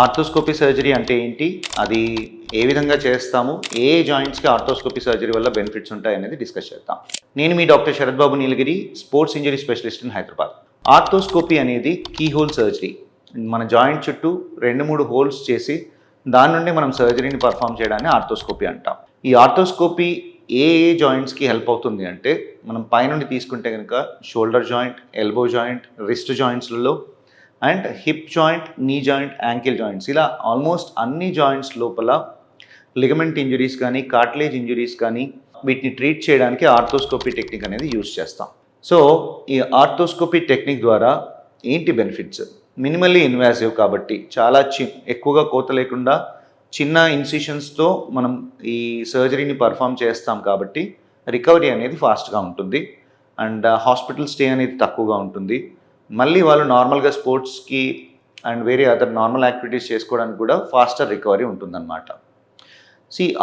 Arthroscopy surgery అంటే ఏంటి, అది ఏ విధంగా చేస్తాము, ఏ జాయింట్స్కి ఆర్థోస్కోపీ సర్జరీ వల్ల బెనిఫిట్స్ ఉంటాయి అనేది డిస్కస్ చేద్దాం. నేను మీ doctor Sharath Babu Neelagiri, sports injury specialist in Hyderabad. Arthroscopy అనేది కీ హోల్ సర్జరీ. మన జాయింట్ చుట్టూ 2-3 హోల్స్ చేసి దాని నుండి మనం సర్జరీని పర్ఫామ్ చేయడాన్ని ఆర్థోస్కోపీ అంటాం. ఈ ఆర్థోస్కోపీ ఏ జాయింట్స్కి హెల్ప్ అవుతుంది అంటే, మనం పైనుండి తీసుకుంటే కనుక shoulder joint, elbow joint, wrist జాయింట్స్లలో and hip joint, knee joint, ankle joints, ఇలా ఆల్మోస్ట్ అన్ని జాయింట్స్ లోపల లిగమెంట్ ఇంజరీస్ కానీ, కార్టిలేజ్ ఇంజరీస్ కానీ వీటిని ట్రీట్ చేయడానికి ఆర్థోస్కోపీ టెక్నిక్ అనేది యూజ్ చేస్తాం. సో ఈ ఆర్థోస్కోపీ టెక్నిక్ ద్వారా ఏంటి బెనిఫిట్స్? మినిమల్లీ ఇన్వాసివ్ కాబట్టి చాలా ఎక్కువగా కోత లేకుండా చిన్న ఇన్సిషన్స్తో మనం ఈ సర్జరీని పర్ఫామ్ చేస్తాం కాబట్టి రికవరీ అనేది ఫాస్ట్గా ఉంటుంది అండ్ హాస్పిటల్ స్టే అనేది తక్కువగా ఉంటుంది. మళ్ళీ వాళ్ళు నార్మల్గా స్పోర్ట్స్కి అండ్ వేరే అదర్ నార్మల్ యాక్టివిటీస్ చేసుకోవడానికి కూడా ఫాస్టర్ రికవరీ ఉంటుందన్నమాట.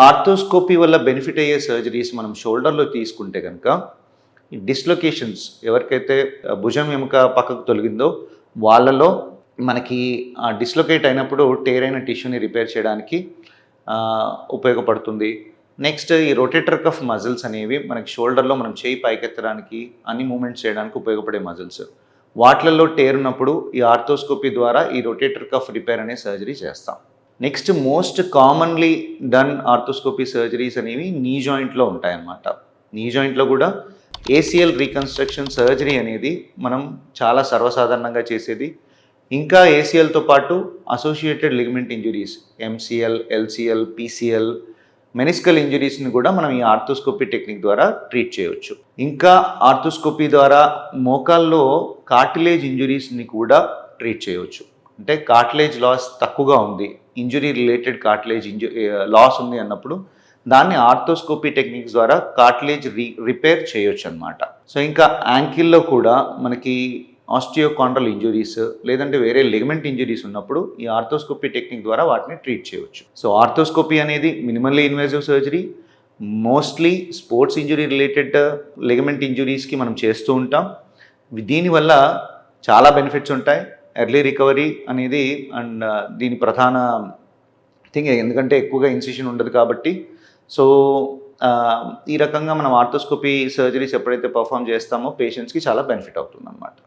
ఆర్థోస్కోపీ వల్ల బెనిఫిట్ అయ్యే సర్జరీస్ మనం షోల్డర్లో తీసుకుంటే కనుక ఈ డిస్లొకేషన్స్, ఎవరికైతే భుజం ఎముక పక్కకు తొలగిందో వాళ్ళలో మనకి డిస్లొకేట్ అయినప్పుడు టేర్ అయిన టిష్యూని రిపేర్ చేయడానికి ఉపయోగపడుతుంది. నెక్స్ట్ ఈ రొటేటర్ కఫ్ మజిల్స్ అనేవి మనకి షోల్డర్లో మనం చేయి పైకెత్తడానికి అన్ని మూమెంట్స్ చేయడానికి ఉపయోగపడే మజిల్స్. వాటిలలో టేర్ ఉన్నప్పుడు ఈ ఆర్థోస్కోపీ ద్వారా ఈ రొటేటర్ కఫ్ రిపేర్ అనే సర్జరీ చేస్తాం. Next most commonly done arthroscopy surgeries అనేవి నీ జాయింట్లో ఉంటాయన్నమాట. నీ జాయింట్లో కూడా ఏసీఎల్ రీకన్స్ట్రక్షన్ సర్జరీ అనేది మనం చాలా సర్వసాధారణంగా చేసేది. ఇంకా ఏసీఎల్తో పాటు associated ligament injuries, MCL, LCL, PCL, meniscal ఇంజరీస్ని కూడా మనం ఈ ఆర్థోస్కోపీ టెక్నిక్ ద్వారా ట్రీట్ చేయవచ్చు. ఇంకా ఆర్థోస్కోపీ ద్వారా మోకాల్లో కార్టిలేజ్ ఇంజురీస్ని కూడా ట్రీట్ చేయవచ్చు. అంటే కార్టిలేజ్ లాస్ తక్కువగా ఉంది, ఇంజురీ రిలేటెడ్ కార్టిలేజ్ లాస్ ఉంది అన్నప్పుడు దాన్ని ఆర్థోస్కోపీ టెక్నిక్స్ ద్వారా కార్టిలేజ్ రిపేర్ చేయొచ్చు అనమాట. సో ఇంకా యాంకిల్లో కూడా మనకి ఆస్టియోకాండ్రల్ ఇంజురీస్ లేదంటే వేరే లిగమెంట్ ఇంజురీస్ ఉన్నప్పుడు ఈ ఆర్థోస్కోపీ టెక్నిక్ ద్వారా వాటిని ట్రీట్ చేయవచ్చు. సో ఆర్థోస్కోపీ అనేది minimally invasive surgery, mostly sports injury related ligament ఇంజురీస్కి మనం చేస్తూ ఉంటాం. దీనివల్ల చాలా బెనిఫిట్స్ ఉంటాయి. ఎర్లీ రికవరీ అనేది అండ్ దీని ప్రధాన థింగ్, ఎందుకంటే ఎక్కువగా ఇన్సిషన్ ఉండదు కాబట్టి. సో ఈ రకంగా మనం ఆర్థోస్కోపీ సర్జరీస్ ఎప్పుడైతే పర్ఫామ్ చేస్తామో పేషెంట్స్కి చాలా బెనిఫిట్ అవుతుంది అన్నమాట.